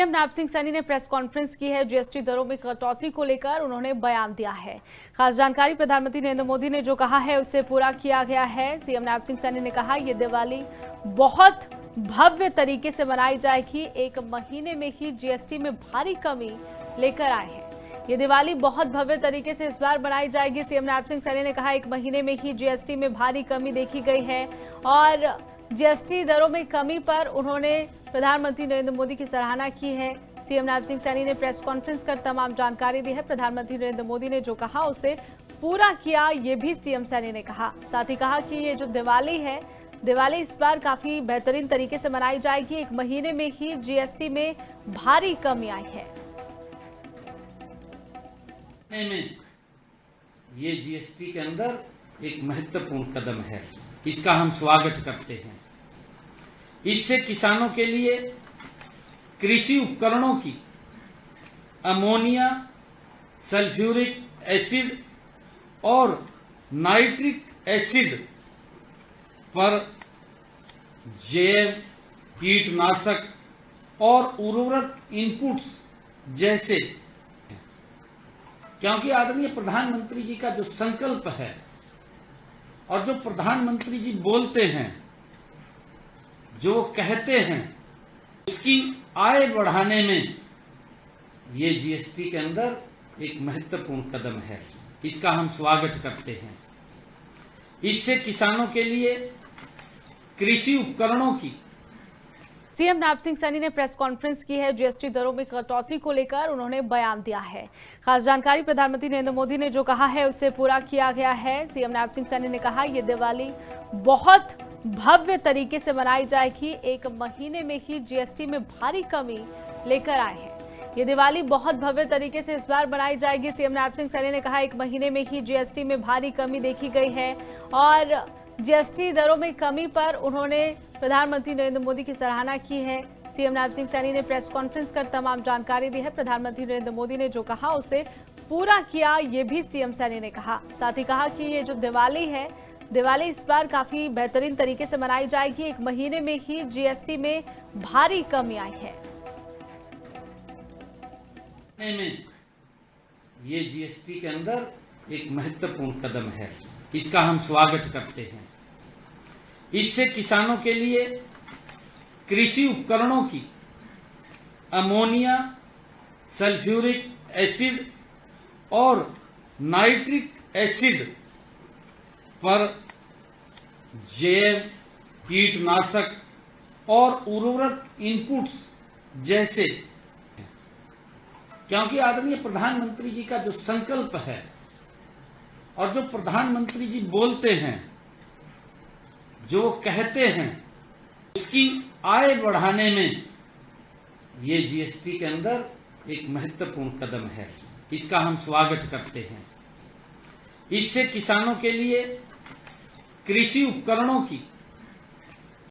CM नैब सिंह सैनी ने press conference की है। जीएसटी दरों में कटौती को लेकर उन्होंने बयान दिया है। खास जानकारी प्रधानमंत्री नरेंद्र मोदी ने जो कहा है उससे पूरा किया गया है। सीएम नैब सिंह सैनी ने कहा ये दिवाली बहुत भव्य तरीके से मनाई जाएगी। एक महीने में ही जीएसटी में भारी कमी लेकर आए हैं। ये दिवाली बहुत भव्य तरीके से इस बार मनाई जाएगी। सीएम नैब सिंह सैनी ने कहा एक महीने में ही जीएसटी में भारी कमी देखी गई है और जीएसटी दरों में कमी पर उन्होंने प्रधानमंत्री नरेंद्र मोदी की सराहना की है। सीएम नैब सिंह सैनी ने प्रेस कॉन्फ्रेंस कर तमाम जानकारी दी है। प्रधानमंत्री नरेंद्र मोदी ने जो कहा उसे पूरा किया, ये भी सीएम सैनी ने कहा। साथ ही कहा कि ये जो दिवाली है, दिवाली इस बार काफी बेहतरीन तरीके से मनाई जाएगी। एक महीने में ही जीएसटी में भारी कमी आई है। ये जीएसटी के अंदर एक महत्वपूर्ण कदम है, इसका हम स्वागत करते हैं। इससे किसानों के लिए कृषि उपकरणों की अमोनिया, सल्फ्यूरिक एसिड और नाइट्रिक एसिड पर जैव कीटनाशक और उर्वरक इनपुट्स जैसे, क्योंकि आदरणीय प्रधानमंत्री जी का जो संकल्प है और जो प्रधानमंत्री जी बोलते हैं, जो कहते हैं, उसकी आय बढ़ाने में ये जीएसटी के अंदर एक महत्वपूर्ण कदम है, इसका हम स्वागत करते हैं। इससे किसानों के लिए कृषि उपकरणों की। सीएम नैब सिंह सैनी ने प्रेस कॉन्फ्रेंस की है। जीएसटी दरों में कटौती को लेकर उन्होंने बयान दिया है। खास जानकारी प्रधानमंत्री नरेंद्र मोदी ने जो कहा है उससे पूरा किया गया है। सीएम नैब सिंह सैनी ने कहा ये दिवाली बहुत भव्य तरीके से मनाई जाएगी। एक महीने में ही जीएसटी में भारी कमी लेकर आए हैं। ये दिवाली बहुत भव्य तरीके से इस बार मनाई जाएगी। सीएम नैब सिंह सैनी ने कहा एक महीने में ही जीएसटी में भारी कमी देखी गई है और जीएसटी दरों में कमी पर उन्होंने प्रधानमंत्री नरेंद्र मोदी की सराहना की है। सीएम नैब सिंह सैनी ने प्रेस कॉन्फ्रेंस कर तमाम जानकारी दी है। प्रधानमंत्री नरेंद्र मोदी ने जो कहा उसे पूरा किया, ये भी सीएम सैनी ने कहा। साथ ही कहा कि ये जो दिवाली है, दिवाली इस बार काफी बेहतरीन तरीके से मनाई जाएगी। एक महीने में ही जीएसटी में भारी कमी आई है। ये जीएसटी के अंदर एक महत्वपूर्ण कदम है, इसका हम स्वागत करते हैं। इससे किसानों के लिए कृषि उपकरणों की अमोनिया, सल्फ्यूरिक एसिड और नाइट्रिक एसिड पर जैव कीटनाशक और उर्वरक इनपुट्स जैसे, क्योंकि आदरणीय प्रधानमंत्री जी का जो संकल्प है और जो प्रधानमंत्री जी बोलते हैं, जो कहते हैं, उसकी आय बढ़ाने में ये जीएसटी के अंदर एक महत्वपूर्ण कदम है, इसका हम स्वागत करते हैं। इससे किसानों के लिए कृषि उपकरणों की